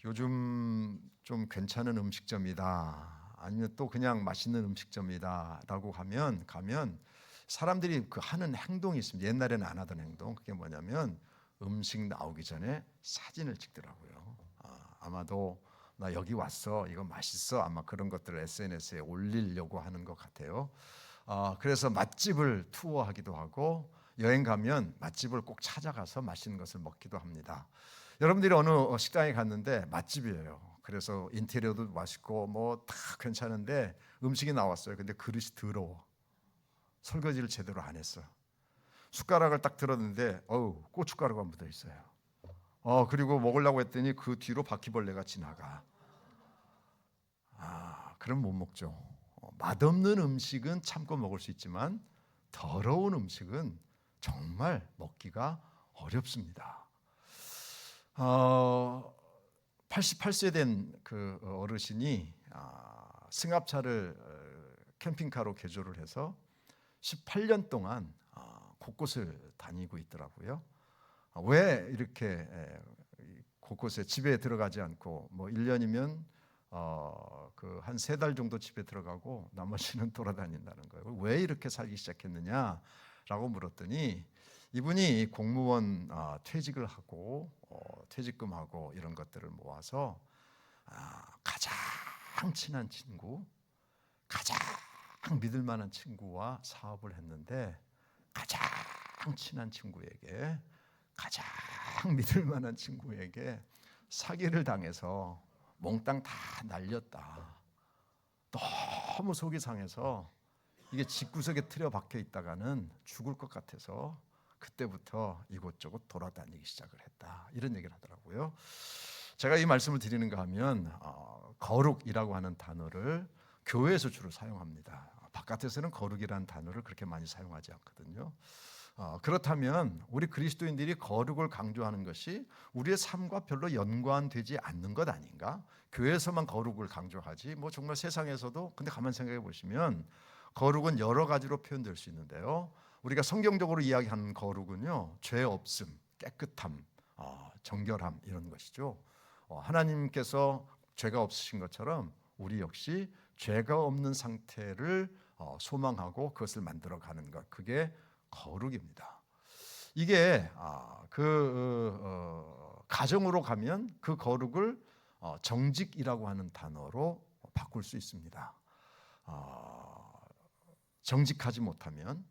요즘 좀 괜찮은 음식점이다, 아니면 또 그냥 맛있는 음식점이다라고 가면 사람들이 그 하는 행동이 있습니다. 옛날에는 안 하던 행동. 그게 뭐냐면 음식 나오기 전에 사진을 찍더라고요. 아마도 나 여기 왔어, 이거 맛있어, 아마 그런 것들을 SNS에 올리려고 하는 것 같아요. 그래서 맛집을 투어하기도 하고, 여행 가면 맛집을 꼭 찾아가서 맛있는 것을 먹기도 합니다. 여러분들이 어느 식당에 갔는데 맛집이에요. 그래서 인테리어도 맛있고 뭐 다 괜찮은데 음식이 나왔어요. 근데 그릇이 더러워. 설거지를 제대로 안 했어. 숟가락을 딱 들었는데 고춧가루가 묻어 있어요. 그리고 먹으려고 했더니 그 뒤로 바퀴벌레가 지나가. 그럼 못 먹죠. 맛없는 음식은 참고 먹을 수 있지만 더러운 음식은 정말 먹기가 어렵습니다. 88세 된 그 어르신이 승합차를 캠핑카로 개조를 해서 18년 동안 곳곳을 다니고 있더라고요. 왜 이렇게 곳곳에 집에 들어가지 않고 뭐 1년이면 그 한 3달 정도 집에 들어가고 나머지는 돌아다닌다는 거예요. 왜 이렇게 살기 시작했느냐라고 물었더니 이분이 공무원 퇴직을 하고 퇴직금하고 이런 것들을 모아서 가장 친한 친구, 가장 믿을 만한 친구와 사업을 했는데, 가장 친한 친구에게, 가장 믿을 만한 친구에게 사기를 당해서 몽땅 다 날렸다. 너무 속이 상해서 이게 집구석에 틀어박혀 있다가는 죽을 것 같아서 그때부터 이곳저곳 돌아다니기 시작을 했다, 이런 얘기를 하더라고요. 제가 이 말씀을 드리는가 하면 거룩이라고 하는 단어를 교회에서 주로 사용합니다. 바깥에서는 거룩이라는 단어를 그렇게 많이 사용하지 않거든요. 그렇다면 우리 그리스도인들이 거룩을 강조하는 것이 우리의 삶과 별로 연관되지 않는 것 아닌가? 교회에서만 거룩을 강조하지 뭐 정말 세상에서도, 근데 가만 생각해 보시면 거룩은 여러 가지로 표현될 수 있는데요. 우리가 성경적으로 이야기하는 거룩은요, 죄 없음, 깨끗함, 정결함, 이런 것이죠. 하나님께서 죄가 없으신 것처럼 우리 역시 죄가 없는 상태를 소망하고 그것을 만들어가는 것, 그게 거룩입니다. 이게 가정으로 가면 그 거룩을 정직이라고 하는 단어로 바꿀 수 있습니다. 정직하지 못하면,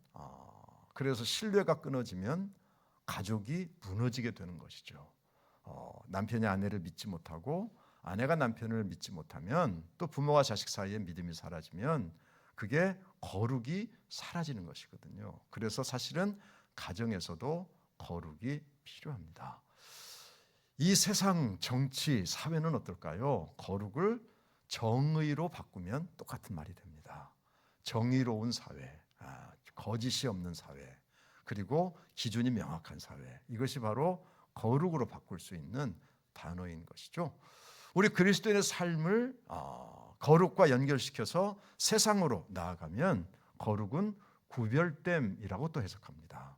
그래서 신뢰가 끊어지면 가족이 무너지게 되는 것이죠. 남편이 아내를 믿지 못하고 아내가 남편을 믿지 못하면, 또 부모와 자식 사이에 믿음이 사라지면 그게 거룩이 사라지는 것이거든요. 그래서 사실은 가정에서도 거룩이 필요합니다. 이 세상 정치, 사회는 어떨까요? 거룩을 정의로 바꾸면 똑같은 말이 됩니다. 정의로운 사회, 거짓이 없는 사회, 그리고 기준이 명확한 사회, 이것이 바로 거룩으로 바꿀 수 있는 단어인 것이죠. 우리 그리스도인의 삶을 거룩과 연결시켜서 세상으로 나아가면 거룩은 구별됨이라고 또 해석합니다.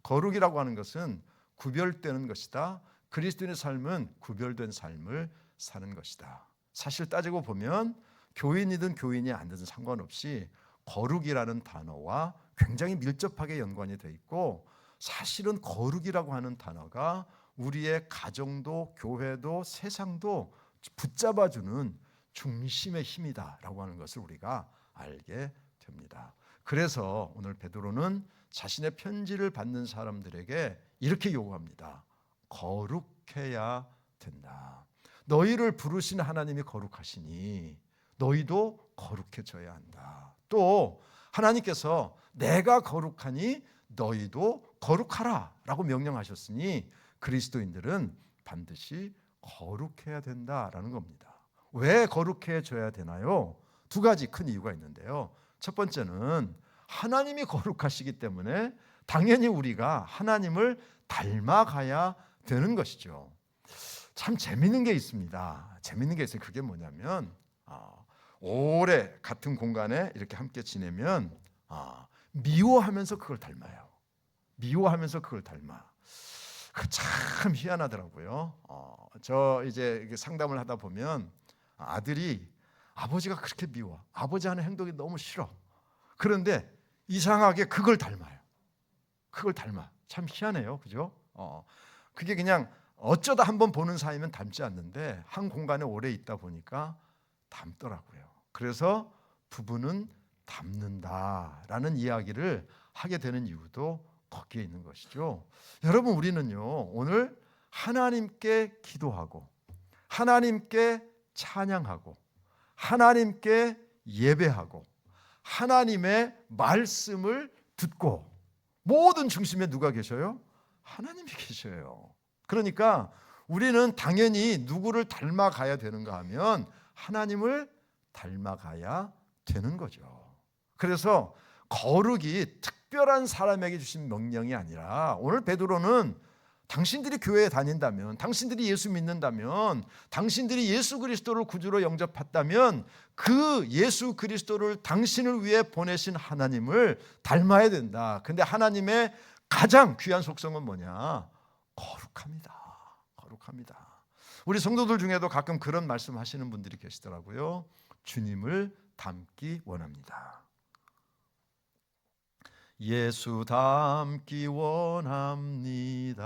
거룩이라고 하는 것은 구별되는 것이다. 그리스도인의 삶은 구별된 삶을 사는 것이다. 사실 따지고 보면 교인이든 교인이 아니든 상관없이 거룩이라는 단어와 굉장히 밀접하게 연관이 되어 있고, 사실은 거룩이라고 하는 단어가 우리의 가정도 교회도 세상도 붙잡아주는 중심의 힘이다라고 하는 것을 우리가 알게 됩니다. 그래서 오늘 베드로는 자신의 편지를 받는 사람들에게 이렇게 요구합니다. 거룩해야 된다. 너희를 부르신 하나님이 거룩하시니 너희도 거룩해져야 한다. 또 하나님께서 내가 거룩하니 너희도 거룩하라 라고 명령하셨으니 그리스도인들은 반드시 거룩해야 된다라는 겁니다. 왜 거룩해져야 되나요? 2가지 큰 이유가 있는데요. 첫 번째는 하나님이 거룩하시기 때문에 당연히 우리가 하나님을 닮아가야 되는 것이죠. 참 재밌는 게 있습니다. 재밌는 게 있어요. 그게 뭐냐면 오래 같은 공간에 이렇게 함께 지내면 미워하면서 그걸 닮아요. 미워하면서 그걸 닮아. 참 희한하더라고요. 저 이제 상담을 하다 보면 아들이 아버지가 그렇게 미워, 아버지 하는 행동이 너무 싫어. 그런데 이상하게 그걸 닮아요. 그걸 닮아. 참 희한해요, 그죠? 그게 그냥 어쩌다 한번 보는 사이면 닮지 않는데 한 공간에 오래 있다 보니까 닮더라고요. 그래서 부부는 닮는다라는 이야기를 하게 되는 이유도 거기에 있는 것이죠. 여러분, 우리는요 오늘 하나님께 기도하고 하나님께 찬양하고 하나님께 예배하고 하나님의 말씀을 듣고 모든 중심에 누가 계셔요? 하나님이 계셔요. 그러니까 우리는 당연히 누구를 닮아가야 되는가 하면 하나님을 닮아가야 되는 거죠. 그래서 거룩이 특별한 사람에게 주신 명령이 아니라 오늘 베드로는 당신들이 교회에 다닌다면, 당신들이 예수 믿는다면, 당신들이 예수 그리스도를 구주로 영접했다면 그 예수 그리스도를 당신을 위해 보내신 하나님을 닮아야 된다. 근데 하나님의 가장 귀한 속성은 뭐냐? 거룩합니다. 거룩합니다. 우리 성도들 중에도 가끔 그런 말씀하시는 분들이 계시더라고요. 주님을 닮기 원합니다. 예수 닮기 원합니다.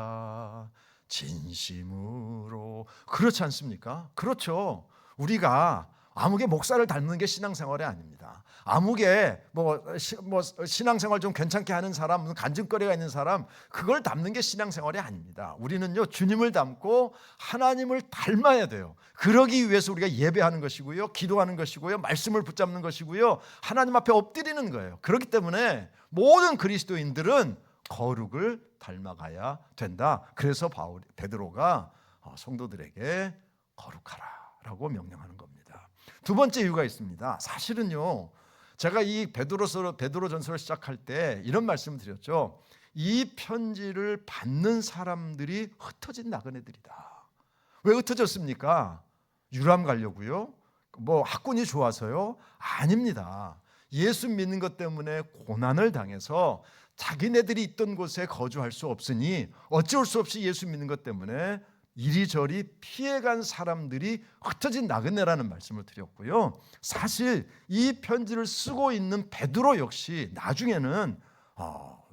진심으로. 그렇지 않습니까? 그렇죠. 우리가 아무개 목사를 닮는 게 신앙생활이 아닙니다. 아무개 신앙생활 좀 괜찮게 하는 사람, 간증거리가 있는 사람, 그걸 닮는 게 신앙생활이 아닙니다. 우리는요 주님을 닮고 하나님을 닮아야 돼요. 그러기 위해서 우리가 예배하는 것이고요, 기도하는 것이고요, 말씀을 붙잡는 것이고요, 하나님 앞에 엎드리는 거예요. 그렇기 때문에 모든 그리스도인들은 거룩을 닮아가야 된다. 그래서 베드로가 성도들에게 거룩하라라고 명령하는 겁니다. 두 번째 이유가 있습니다. 사실은요, 제가 이 베드로전서를 시작할 때 이런 말씀을 드렸죠. 이 편지를 받는 사람들이 흩어진 나그네들이다. 왜 흩어졌습니까? 유람 가려고요? 학군이 좋아서요? 아닙니다. 예수 믿는 것 때문에 고난을 당해서 자기네들이 있던 곳에 거주할 수 없으니 어쩔 수 없이 예수 믿는 것 때문에 이리저리 피해간 사람들이 흩어진 나그네라는 말씀을 드렸고요. 사실 이 편지를 쓰고 있는 베드로 역시 나중에는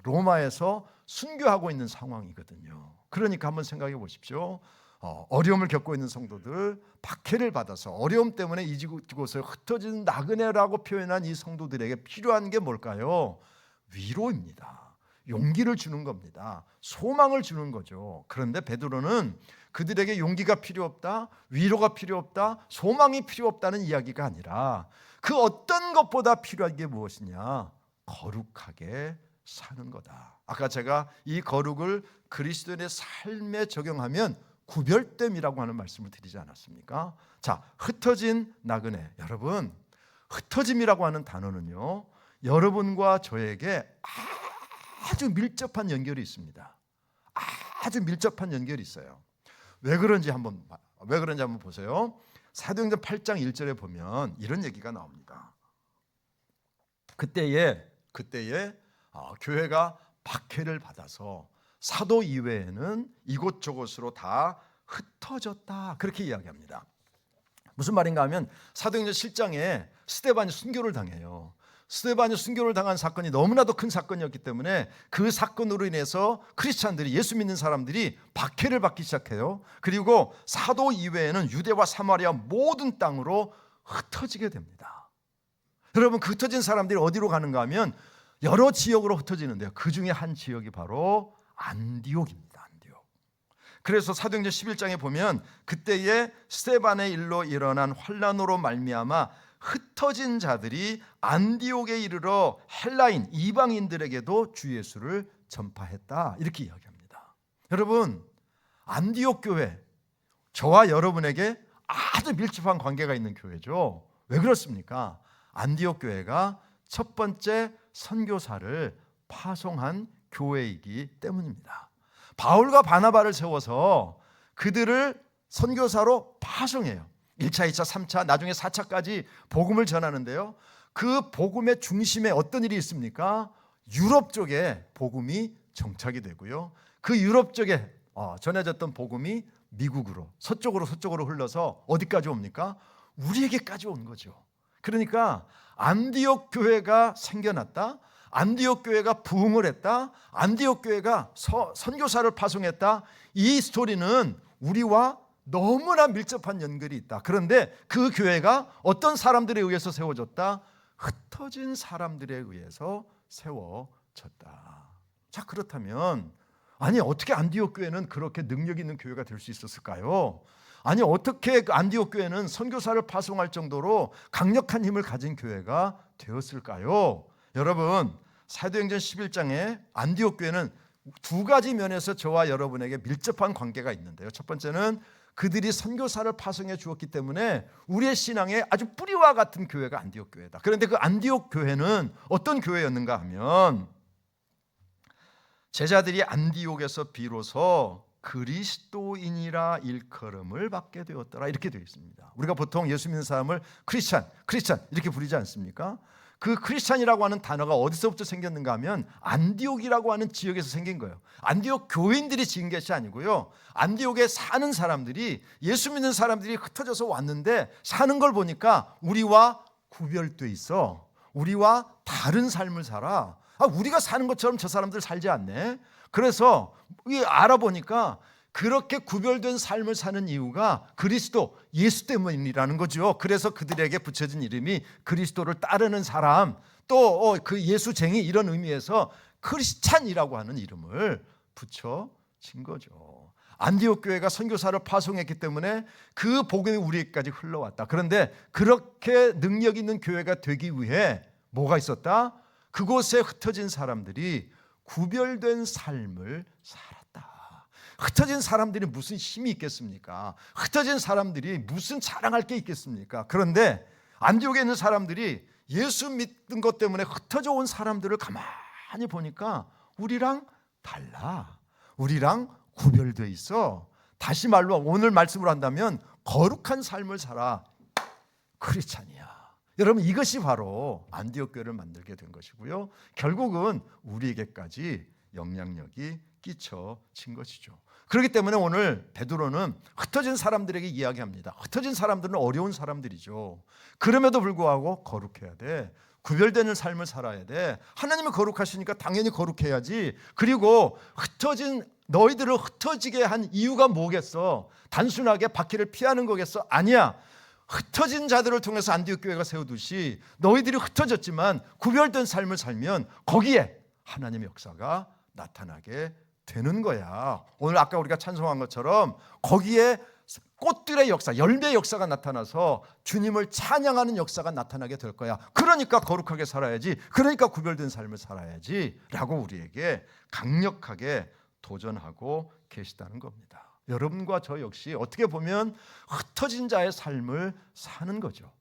로마에서 순교하고 있는 상황이거든요. 그러니까 한번 생각해 보십시오. 어려움을 겪고 있는 성도들, 박해를 받아서 어려움 때문에 이곳에 흩어진 나그네라고 표현한 이 성도들에게 필요한 게 뭘까요? 위로입니다. 용기를 주는 겁니다. 소망을 주는 거죠. 그런데 베드로는 그들에게 용기가 필요 없다, 위로가 필요 없다, 소망이 필요 없다는 이야기가 아니라 그 어떤 것보다 필요한 게 무엇이냐? 거룩하게 사는 거다. 아까 제가 이 거룩을 그리스도인의 삶에 적용하면 구별됨이라고 하는 말씀을 드리지 않았습니까? 자, 흩어진 나그네. 여러분, 흩어짐이라고 하는 단어는요, 여러분과 저에게 아주 밀접한 연결이 있습니다. 아주 밀접한 연결이 있어요. 왜 그런지 한번 보세요. 사도행전 8장 1절에 보면 이런 얘기가 나옵니다. 그때에 교회가 박해를 받아서 사도 이외에는 이곳저곳으로 다 흩어졌다. 그렇게 이야기합니다. 무슨 말인가 하면 사도행전 7장에 스데반이 순교를 당해요. 스데반이 순교를 당한 사건이 너무나도 큰 사건이었기 때문에 그 사건으로 인해서 크리스찬들이, 예수 믿는 사람들이 박해를 받기 시작해요. 그리고 사도 이외에는 유대와 사마리아 모든 땅으로 흩어지게 됩니다. 여러분, 그 흩어진 사람들이 어디로 가는가 하면 여러 지역으로 흩어지는데요. 그 중에 한 지역이 바로 안디옥입니다. 안디옥. 그래서 사도행전 11장에 보면 그때에 스데반의 일로 일어난 환난으로 말미암아 흩어진 자들이 안디옥에 이르러 헬라인 이방인들에게도 주 예수를 전파했다. 이렇게 이야기합니다. 여러분, 안디옥 교회, 저와 여러분에게 아주 밀접한 관계가 있는 교회죠. 왜 그렇습니까? 안디옥 교회가 첫 번째 선교사를 파송한 교회이기 때문입니다. 바울과 바나바를 세워서 그들을 선교사로 파송해요. 1차, 2차, 3차, 나중에 4차까지 복음을 전하는데요. 그 복음의 중심에 어떤 일이 있습니까? 유럽 쪽에 복음이 정착이 되고요. 그 유럽 쪽에 전해졌던 복음이 미국으로 서쪽으로 흘러서 어디까지 옵니까? 우리에게까지 온 거죠. 그러니까 안디옥 교회가 생겨났다, 안디옥 교회가 부흥을 했다, 안디옥 교회가 선교사를 파송했다. 이 스토리는 우리와 너무나 밀접한 연결이 있다. 그런데 그 교회가 어떤 사람들에 의해서 세워졌다? 흩어진 사람들에 의해서 세워졌다. 자, 그렇다면 아니 어떻게 안디옥 교회는 그렇게 능력 있는 교회가 될 수 있었을까요? 아니 어떻게 안디옥 교회는 선교사를 파송할 정도로 강력한 힘을 가진 교회가 되었을까요? 여러분, 사도행전 11장에 안디옥 교회는 두 가지 면에서 저와 여러분에게 밀접한 관계가 있는데요. 첫 번째는 그들이 선교사를 파송해 주었기 때문에 우리의 신앙에 아주 뿌리와 같은 교회가 안디옥 교회다. 그런데 그 안디옥 교회는 어떤 교회였는가 하면 제자들이 안디옥에서 비로소 그리스도인이라 일컬음을 받게 되었더라, 이렇게 되어 있습니다. 우리가 보통 예수 믿는 사람을 크리스찬 이렇게 부르지 않습니까? 그 크리스찬이라고 하는 단어가 어디서부터 생겼는가 하면 안디옥이라고 하는 지역에서 생긴 거예요. 안디옥 교인들이 지은 것이 아니고요, 안디옥에 사는 사람들이, 예수 믿는 사람들이 흩어져서 왔는데 사는 걸 보니까 우리와 구별돼 있어, 우리와 다른 삶을 살아, 우리가 사는 것처럼 저 사람들 살지 않네. 그래서 알아보니까 그렇게 구별된 삶을 사는 이유가 그리스도, 예수 때문이라는 거죠. 그래서 그들에게 붙여진 이름이 그리스도를 따르는 사람, 또 그 예수쟁이, 이런 의미에서 크리스찬이라고 하는 이름을 붙여진 거죠. 안디옥 교회가 선교사를 파송했기 때문에 그 복음이 우리에게까지 흘러왔다. 그런데 그렇게 능력 있는 교회가 되기 위해 뭐가 있었다? 그곳에 흩어진 사람들이 구별된 삶을 살았다. 흩어진 사람들이 무슨 힘이 있겠습니까? 흩어진 사람들이 무슨 자랑할 게 있겠습니까? 그런데 안디옥에 있는 사람들이 예수 믿는 것 때문에 흩어져 온 사람들을 가만히 보니까 우리랑 달라, 우리랑 구별되어 있어. 다시 말로 오늘 말씀으로 한다면 거룩한 삶을 살아, 크리스찬이야. 여러분, 이것이 바로 안디옥 교회를 만들게 된 것이고요, 결국은 우리에게까지 영향력이 끼쳐진 것이죠. 그렇기 때문에 오늘 베드로는 흩어진 사람들에게 이야기합니다. 흩어진 사람들은 어려운 사람들이죠. 그럼에도 불구하고 거룩해야 돼, 구별되는 삶을 살아야 돼. 하나님이 거룩하시니까 당연히 거룩해야지. 그리고 너희들을 흩어지게 한 이유가 뭐겠어? 단순하게 바퀴를 피하는 거겠어? 아니야. 흩어진 자들을 통해서 안디옥 교회가 세우듯이 너희들이 흩어졌지만 구별된 삶을 살면 거기에 하나님의 역사가 나타나게 되는 거야. 오늘 아까 우리가 찬송한 것처럼 거기에 꽃들의 역사, 열매의 역사가 나타나서 주님을 찬양하는 역사가 나타나게 될 거야. 그러니까 거룩하게 살아야지, 그러니까 구별된 삶을 살아야지 라고 우리에게 강력하게 도전하고 계시다는 겁니다. 여러분과 저 역시 어떻게 보면 흩어진 자의 삶을 사는 거죠.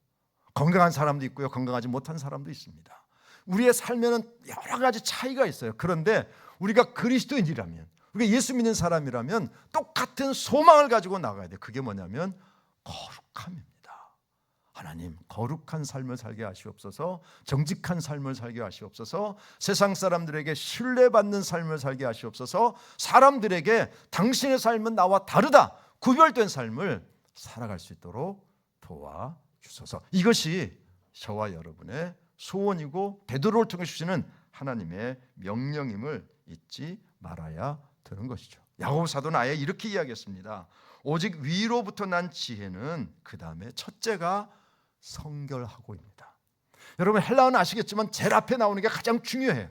건강한 사람도 있고요, 건강하지 못한 사람도 있습니다. 우리의 삶에는 여러 가지 차이가 있어요. 그런데 우리가 그리스도인이라면, 우리가 예수 믿는 사람이라면 똑같은 소망을 가지고 나가야 돼요. 그게 뭐냐면 거룩함입니다. 하나님, 거룩한 삶을 살게 하시옵소서, 정직한 삶을 살게 하시옵소서, 세상 사람들에게 신뢰받는 삶을 살게 하시옵소서, 사람들에게 당신의 삶은 나와 다르다, 구별된 삶을 살아갈 수 있도록 도와주소서. 이것이 저와 여러분의 소원이고 베드로를 통해 주시는 하나님의 명령임을 잊지 말아야 되는 것이죠. 야고보 사도는 아예 이렇게 이야기했습니다. 오직 위로부터 난 지혜는 그 다음에 첫째가 성결하고입니다. 여러분, 헬라어는 아시겠지만 제일 앞에 나오는 게 가장 중요해요.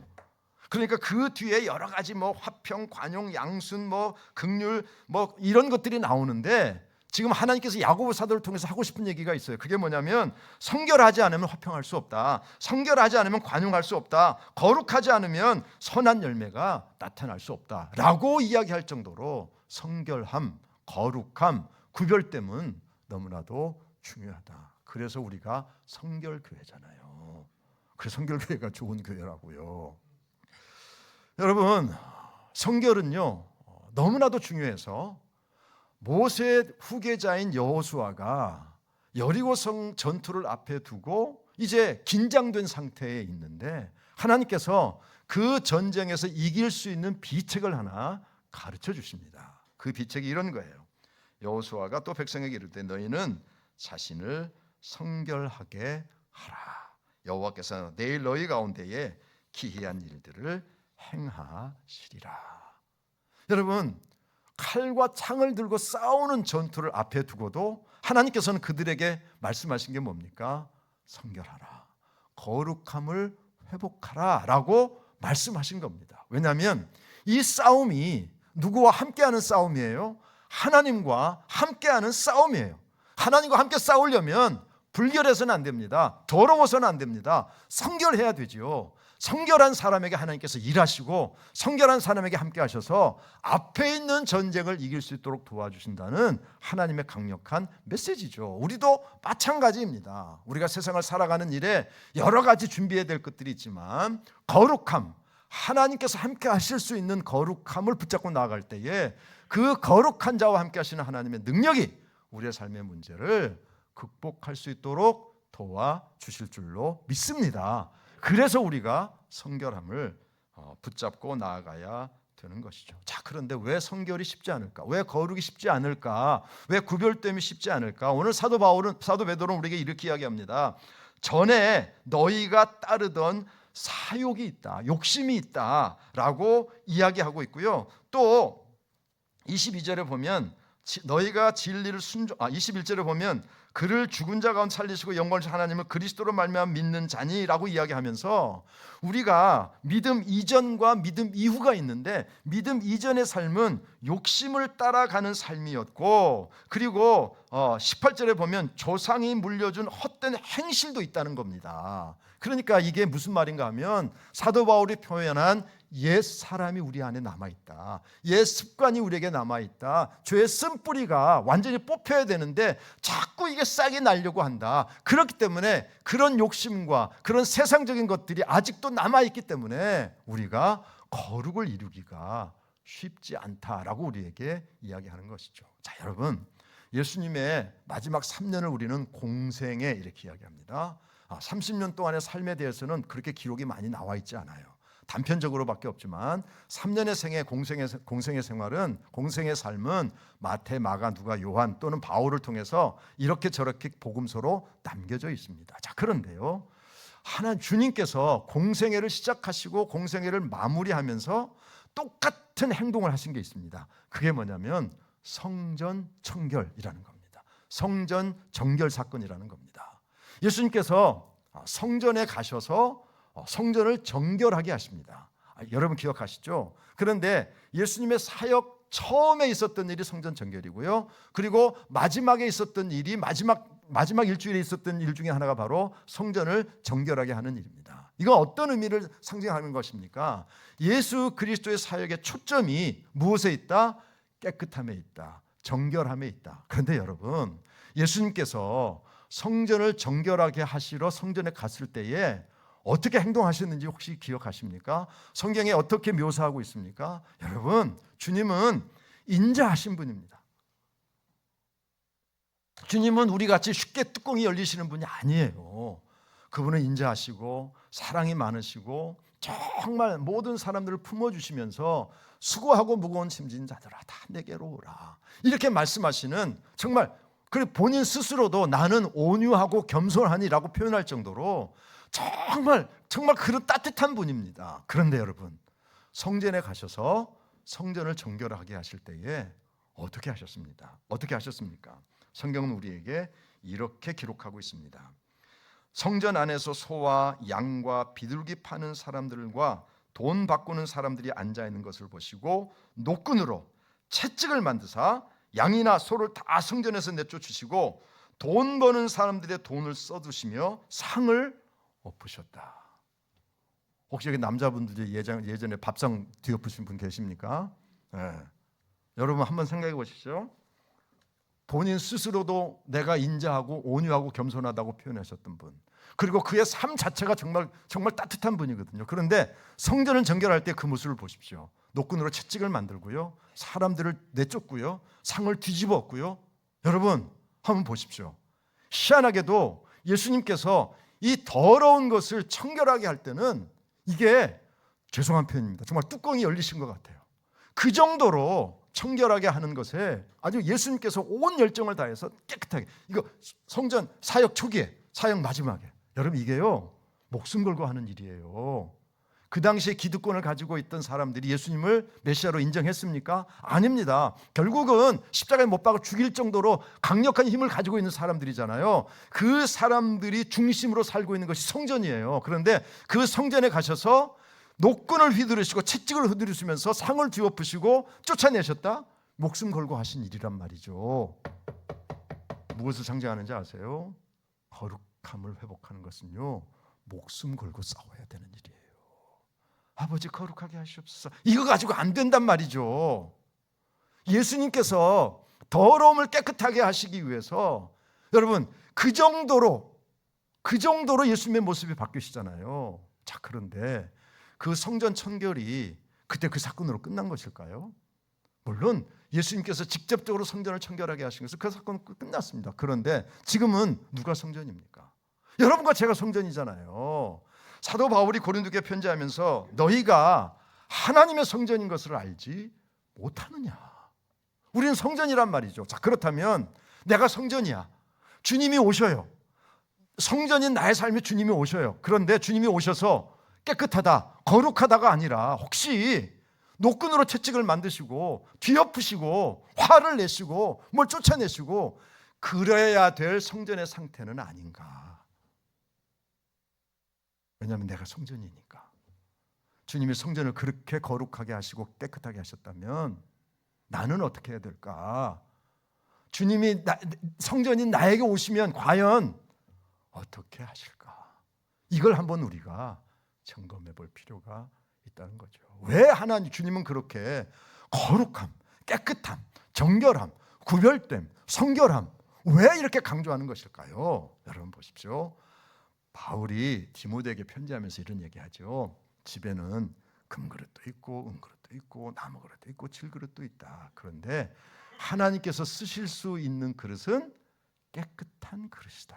그러니까 그 뒤에 여러 가지 화평, 관용, 양순, 긍휼 이런 것들이 나오는데 지금 하나님께서 야고보 사도를 통해서 하고 싶은 얘기가 있어요. 그게 뭐냐면 성결하지 않으면 화평할 수 없다, 성결하지 않으면 관용할 수 없다, 거룩하지 않으면 선한 열매가 나타날 수 없다 라고 이야기할 정도로 성결함, 거룩함, 구별됨은 너무나도 중요하다. 그래서 우리가 성결교회잖아요. 그래서 성결교회가 좋은 교회라고요. 여러분, 성결은요 너무나도 중요해서 모세의 후계자인 여호수아가 여리고성 전투를 앞에 두고 이제 긴장된 상태에 있는데 하나님께서 그 전쟁에서 이길 수 있는 비책을 하나 가르쳐 주십니다. 그 비책이 이런 거예요. 여호수아가 또 백성에게 이르되 너희는 자신을 성결하게 하라. 여호와께서 내일 너희 가운데에 기이한 일들을 행하시리라. 여러분, 칼과 창을 들고 싸우는 전투를 앞에 두고도 하나님께서는 그들에게 말씀하신 게 뭡니까? 성결하라, 거룩함을 회복하라 라고 말씀하신 겁니다. 왜냐하면 이 싸움이 누구와 함께하는 싸움이에요? 하나님과 함께하는 싸움이에요. 하나님과 함께 싸우려면 불결해서는 안 됩니다. 더러워서는 안 됩니다. 성결해야 되지요. 성결한 사람에게 하나님께서 일하시고 성결한 사람에게 함께 하셔서 앞에 있는 전쟁을 이길 수 있도록 도와주신다는 하나님의 강력한 메시지죠. 우리도 마찬가지입니다. 우리가 세상을 살아가는 일에 여러 가지 준비해야 될 것들이 있지만 거룩함, 하나님께서 함께 하실 수 있는 거룩함을 붙잡고 나아갈 때에 그 거룩한 자와 함께 하시는 하나님의 능력이 우리의 삶의 문제를 극복할 수 있도록 도와주실 줄로 믿습니다. 그래서 우리가 성결함을 붙잡고 나아가야 되는 것이죠. 자, 그런데 왜 성결이 쉽지 않을까? 왜 거룩이 쉽지 않을까? 왜 구별됨이 쉽지 않을까? 오늘 사도 베드로는 우리에게 이렇게 이야기합니다. 전에 너희가 따르던 사욕이 있다, 욕심이 있다라고 이야기하고 있고요. 또 22절에 보면 너희가 진리를 21절에 보면 그를 죽은 자 가운데 살리시고 영광을 주신 하나님을 그리스도로 말미암아 믿는 자니라고 이야기하면서 우리가 믿음 이전과 믿음 이후가 있는데 믿음 이전의 삶은 욕심을 따라가는 삶이었고, 그리고 18절에 보면 조상이 물려준 헛된 행실도 있다는 겁니다. 그러니까 이게 무슨 말인가 하면 사도 바울이 표현한 옛 사람이 우리 안에 남아있다, 옛 습관이 우리에게 남아있다, 죄의 쓴뿌리가 완전히 뽑혀야 되는데 자꾸 이게 싹이 나려고 한다. 그렇기 때문에 그런 욕심과 그런 세상적인 것들이 아직도 남아있기 때문에 우리가 거룩을 이루기가 쉽지 않다라고 우리에게 이야기하는 것이죠. 자, 여러분, 예수님의 마지막 3년을 우리는 공생에 이렇게 이야기합니다. 30년 동안의 삶에 대해서는 그렇게 기록이 많이 나와 있지 않아요. 단편적으로밖에 없지만 3년의 생애, 공생의 생활은, 공생의 삶은 마태, 마가, 누가, 요한 또는 바울을 통해서 이렇게 저렇게 복음서로 남겨져 있습니다. 자, 그런데요, 주님께서 공생애를 시작하시고 공생애를 마무리하면서 똑같은 행동을 하신 게 있습니다. 그게 뭐냐면 성전 청결이라는 겁니다. 성전 정결 사건이라는 겁니다. 예수님께서 성전에 가셔서 성전을 정결하게 하십니다. 여러분 기억하시죠? 그런데 예수님의 사역 처음에 있었던 일이 성전 정결이고요. 그리고 마지막에 있었던 일이 마지막 일주일에 있었던 일 중에 하나가 바로 성전을 정결하게 하는 일입니다. 이건 어떤 의미를 상징하는 것입니까? 예수 그리스도의 사역의 초점이 무엇에 있다? 깨끗함에 있다, 정결함에 있다. 그런데 여러분, 예수님께서 성전을 정결하게 하시러 성전에 갔을 때에 어떻게 행동하셨는지 혹시 기억하십니까? 성경에 어떻게 묘사하고 있습니까? 여러분, 주님은 인자하신 분입니다. 주님은 우리같이 쉽게 뚜껑이 열리시는 분이 아니에요. 그분은 인자하시고 사랑이 많으시고 정말 모든 사람들을 품어주시면서 수고하고 무거운 짐진 자들아 다 내게로 오라, 이렇게 말씀하시는, 정말 그리고 본인 스스로도 나는 온유하고 겸손하니라고 표현할 정도로 정말 그런 따뜻한 분입니다. 그런데 여러분, 성전에 가셔서 성전을 정결하게 하실 때에 어떻게 하셨습니까? 성경은 우리에게 이렇게 기록하고 있습니다. 성전 안에서 소와 양과 비둘기 파는 사람들과 돈 바꾸는 사람들이 앉아 있는 것을 보시고 노끈으로 채찍을 만드사 양이나 소를 다 성전에서 내쫓으시고 돈 버는 사람들의 돈을 써두시며 상을 엎으셨다. 혹시 여기 남자분들이 예전에 밥상 뒤엎으신 분 계십니까? 네. 여러분 한번 생각해 보십시오. 본인 스스로도 내가 인자하고 온유하고 겸손하다고 표현하셨던 분, 그리고 그의 삶 자체가 정말 따뜻한 분이거든요. 그런데 성전을 정결할 때 그 모습을 보십시오. 노끈으로 채찍을 만들고요, 사람들을 내쫓고요, 상을 뒤집었고요. 여러분 한번 보십시오. 희한하게도 예수님께서 이 더러운 것을 청결하게 할 때는 이게 죄송한 표현입니다. 정말 뚜껑이 열리신 것 같아요. 그 정도로 청결하게 하는 것에 아주 예수님께서 온 열정을 다해서 깨끗하게, 이거 성전 사역 초기에, 사역 마지막에, 여러분 이게요 목숨 걸고 하는 일이에요. 그 당시에 기득권을 가지고 있던 사람들이 예수님을 메시아로 인정했습니까? 아닙니다. 결국은 십자가에 못 박아 죽일 정도로 강력한 힘을 가지고 있는 사람들이잖아요. 그 사람들이 중심으로 살고 있는 것이 성전이에요. 그런데 그 성전에 가셔서 노끈을 휘두르시고 채찍을 휘두르시면서 상을 뒤엎으시고 쫓아내셨다? 목숨 걸고 하신 일이란 말이죠. 무엇을 상징하는지 아세요? 거룩함을 회복하는 것은요 목숨 걸고 싸워야 되는 일이에요. 아버지 거룩하게 하시옵소서. 이거 가지고 안 된단 말이죠. 예수님께서 더러움을 깨끗하게 하시기 위해서 여러분 그 정도로 예수님의 모습이 바뀌시잖아요. 자, 그런데 그 성전 청결이 그때 그 사건으로 끝난 것일까요? 물론 예수님께서 직접적으로 성전을 청결하게 하신 것은 그 사건은 끝났습니다. 그런데 지금은 누가 성전입니까? 여러분과 제가 성전이잖아요. 사도 바울이 고린도교에 편지하면서 너희가 하나님의 성전인 것을 알지 못하느냐. 우리는 성전이란 말이죠. 자, 그렇다면 내가 성전이야. 주님이 오셔요. 성전인 나의 삶에 주님이 오셔요. 그런데 주님이 오셔서 깨끗하다, 거룩하다가 아니라 혹시 노끈으로 채찍을 만드시고 뒤엎으시고 화를 내시고 뭘 쫓아내시고 그래야 될 성전의 상태는 아닌가. 왜냐하면 내가 성전이니까. 주님이 성전을 그렇게 거룩하게 하시고 깨끗하게 하셨다면 나는 어떻게 해야 될까? 주님이 성전인 나에게 오시면 과연 어떻게 하실까? 이걸 한번 우리가 점검해 볼 필요가 있다는 거죠. 왜 하나님 주님은 그렇게 거룩함, 깨끗함, 정결함, 구별됨, 성결함 왜 이렇게 강조하는 것일까요? 여러분 보십시오. 바울이 디모데에게 편지하면서 이런 얘기하죠. 집에는 금그릇도 있고 은그릇도 있고 나무그릇도 있고 질그릇도 있다. 그런데 하나님께서 쓰실 수 있는 그릇은 깨끗한 그릇이다.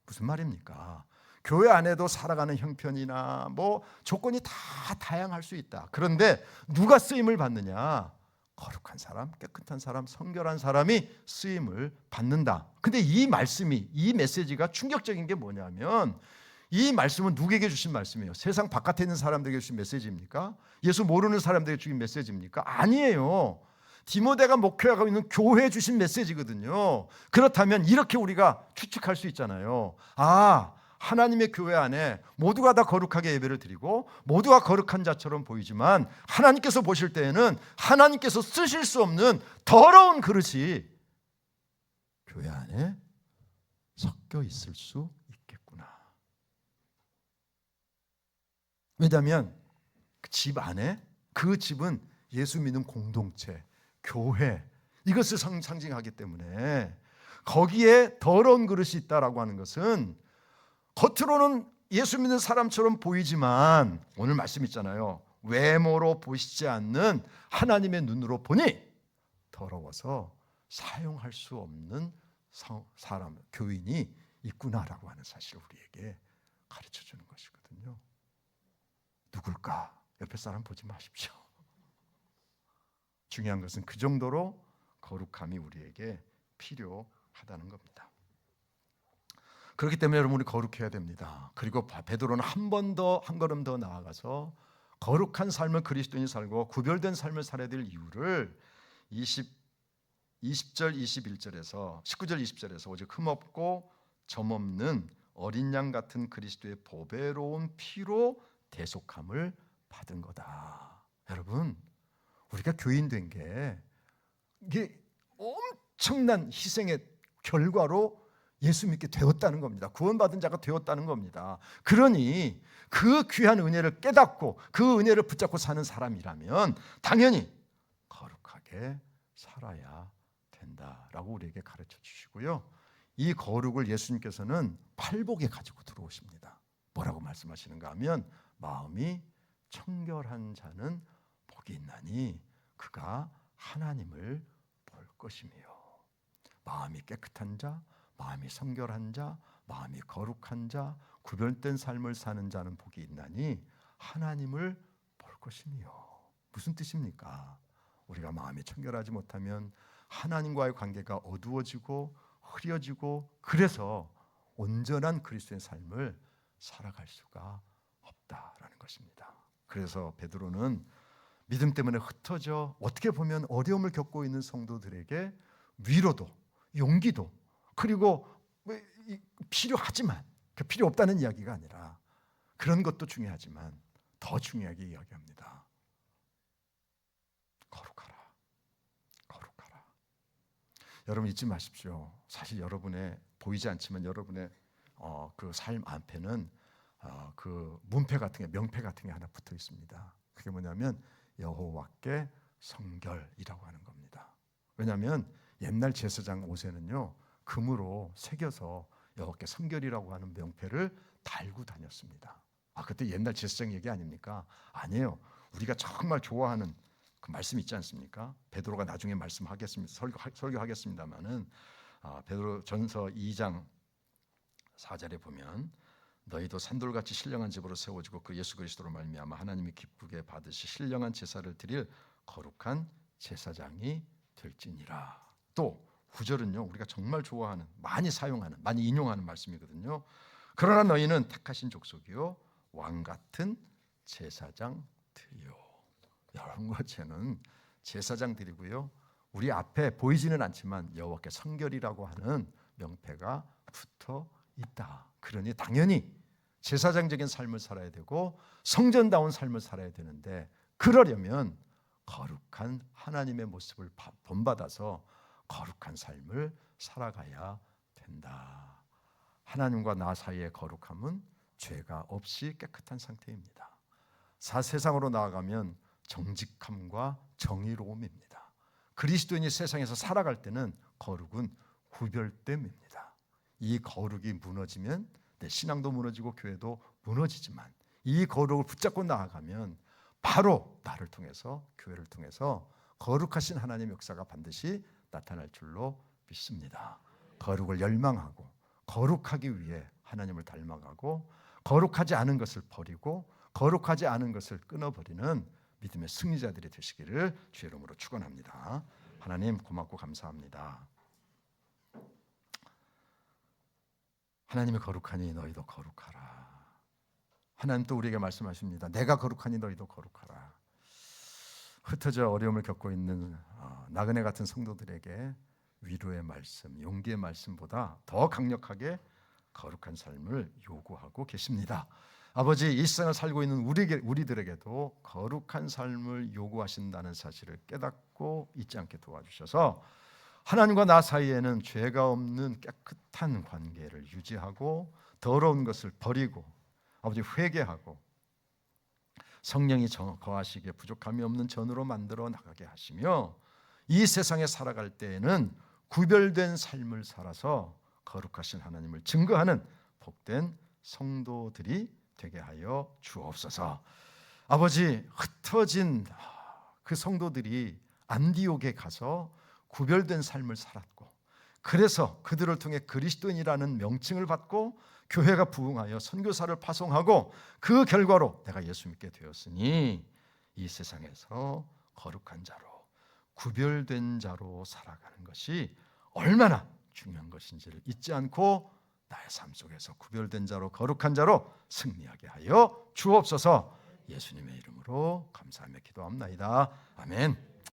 무슨 말입니까? 교회 안에도 살아가는 형편이나 뭐 조건이 다 다양할 수 있다. 그런데 누가 쓰임을 받느냐? 거룩한 사람, 깨끗한 사람, 성결한 사람이 쓰임을 받는다. 근데 이 말씀이, 이 메시지가 충격적인 게 뭐냐면 이 말씀은 누구에게 주신 말씀이에요? 세상 바깥에 있는 사람들에게 주신 메시지입니까? 예수 모르는 사람들에게 주신 메시지입니까? 아니에요. 디모데가 목회하고 있는 교회에 주신 메시지거든요. 그렇다면 이렇게 우리가 추측할 수 있잖아요. 아, 하나님의 교회 안에 모두가 다 거룩하게 예배를 드리고 모두가 거룩한 자처럼 보이지만 하나님께서 보실 때에는 하나님께서 쓰실 수 없는 더러운 그릇이 교회 안에 섞여 있을 수 있겠구나. 왜냐하면 그 집 안에, 그 집은 예수 믿는 공동체, 교회, 이것을 상징하기 때문에 거기에 더러운 그릇이 있다라고 하는 것은 겉으로는 예수 믿는 사람처럼 보이지만 오늘 말씀 있잖아요. 외모로 보시지 않는 하나님의 눈으로 보니 더러워서 사용할 수 없는 사람, 교인이 있구나라고 하는 사실을 우리에게 가르쳐 주는 것이거든요. 누굴까? 옆에 사람 보지 마십시오. 중요한 것은 그 정도로 거룩함이 우리에게 필요하다는 겁니다. 그렇기 때문에 여러분 우리 거룩해야 됩니다. 그리고 베드로는 한 걸음 더 나아가서 거룩한 삶을 그리스도인이 살고 구별된 삶을 살아야 될 이유를 20절 21절에서 19절 20절에서 오직 흠없고 점없는 어린 양 같은 그리스도의 보배로운 피로 대속함을 받은 거다. 여러분 우리가 교인 된 게 이게 엄청난 희생의 결과로 예수 믿게 되었다는 겁니다. 구원받은 자가 되었다는 겁니다. 그러니 그 귀한 은혜를 깨닫고 그 은혜를 붙잡고 사는 사람이라면 당연히 거룩하게 살아야 된다라고 우리에게 가르쳐 주시고요. 이 거룩을 예수님께서는 팔복에 가지고 들어오십니다. 뭐라고 말씀하시는가 하면 마음이 청결한 자는 복이 있나니 그가 하나님을 볼 것이며 마음이 깨끗한 자, 마음이 성결한 자, 마음이 거룩한 자, 구별된 삶을 사는 자는 복이 있나니 하나님을 볼 것이며 무슨 뜻입니까? 우리가 마음이 청결하지 못하면 하나님과의 관계가 어두워지고 흐려지고, 그래서 온전한 그리스도의 삶을 살아갈 수가 없다라는 것입니다. 그래서 베드로는 믿음 때문에 흩어져 어떻게 보면 어려움을 겪고 있는 성도들에게 위로도 용기도, 그리고 필요하지만 그 필요 없다는 이야기가 아니라 그런 것도 중요하지만 더 중요하게 이야기합니다. 거룩하라. 거룩하라. 여러분 잊지 마십시오. 사실 여러분의 보이지 않지만 여러분의 그 삶 앞에는 그 문패 같은 게, 명패 같은 게 하나 붙어 있습니다. 그게 뭐냐면 여호와께 성결이라고 하는 겁니다. 왜냐하면 옛날 제사장 옷에는요 금으로 새겨서 여호와께 성결이라고 하는 명패를 달고 다녔습니다. 그때 옛날 제사장 얘기 아닙니까? 아니에요. 우리가 정말 좋아하는 그 말씀 있지 않습니까? 베드로가 나중에 말씀하겠습니다. 설교하겠습니다만은 베드로 전서 2장 4절에 보면 너희도 산돌같이 신령한 집으로 세워지고 그 예수 그리스도로 말미암아 하나님이 기쁘게 받으시 신령한 제사를 드릴 거룩한 제사장이 될지니라. 또 9절은요 우리가 정말 좋아하는, 많이 사용하는, 많이 인용하는 말씀이거든요. 그러나 너희는 택하신 족속이요 왕 같은 제사장들이요. 여러분과 저는 제사장들이고요, 우리 앞에 보이지는 않지만 여호와께 성결이라고 하는 명패가 붙어 있다. 그러니 당연히 제사장적인 삶을 살아야 되고 성전다운 삶을 살아야 되는데, 그러려면 거룩한 하나님의 모습을 본받아서 거룩한 삶을 살아가야 된다. 하나님과 나 사이의 거룩함은 죄가 없이 깨끗한 상태입니다. 세상으로 나아가면 정직함과 정의로움입니다. 그리스도인이 세상에서 살아갈 때는 거룩은 구별됨입니다. 이 거룩이 무너지면 내 신앙도 무너지고 교회도 무너지지만, 이 거룩을 붙잡고 나아가면 바로 나를 통해서, 교회를 통해서 거룩하신 하나님의 역사가 반드시 나타날 줄로 믿습니다. 거룩을 열망하고 거룩하기 위해 하나님을 닮아가고, 거룩하지 않은 것을 버리고 거룩하지 않은 것을 끊어버리는 믿음의 승리자들이 되시기를 주의 이름으로 축원합니다. 하나님 고맙고 감사합니다. 하나님이 거룩하니 너희도 거룩하라. 하나님 또 우리에게 말씀하십니다. 내가 거룩하니 너희도 거룩하라. 흩어져 어려움을 겪고 있는 나그네 같은 성도들에게 위로의 말씀, 용기의 말씀보다 더 강력하게 거룩한 삶을 요구하고 계십니다. 아버지, 이 세상을 살고 있는 우리들에게도 거룩한 삶을 요구하신다는 사실을 깨닫고 잊지 않게 도와주셔서 하나님과 나 사이에는 죄가 없는 깨끗한 관계를 유지하고 더러운 것을 버리고 아버지 회개하고 성령이 거하시기에 부족함이 없는 전으로 만들어 나가게 하시며, 이 세상에 살아갈 때에는 구별된 삶을 살아서 거룩하신 하나님을 증거하는 복된 성도들이 되게 하여 주옵소서. 아버지, 흩어진 그 성도들이 안디옥에 가서 구별된 삶을 살았고, 그래서 그들을 통해 그리스도인이라는 명칭을 받고 교회가 부흥하여 선교사를 파송하고, 그 결과로 내가 예수 믿게 되었으니 이 세상에서 거룩한 자로, 구별된 자로 살아가는 것이 얼마나 중요한 것인지를 잊지 않고 나의 삶 속에서 구별된 자로, 거룩한 자로 승리하게 하여 주옵소서. 예수님의 이름으로 감사하며 기도합나이다. 아멘.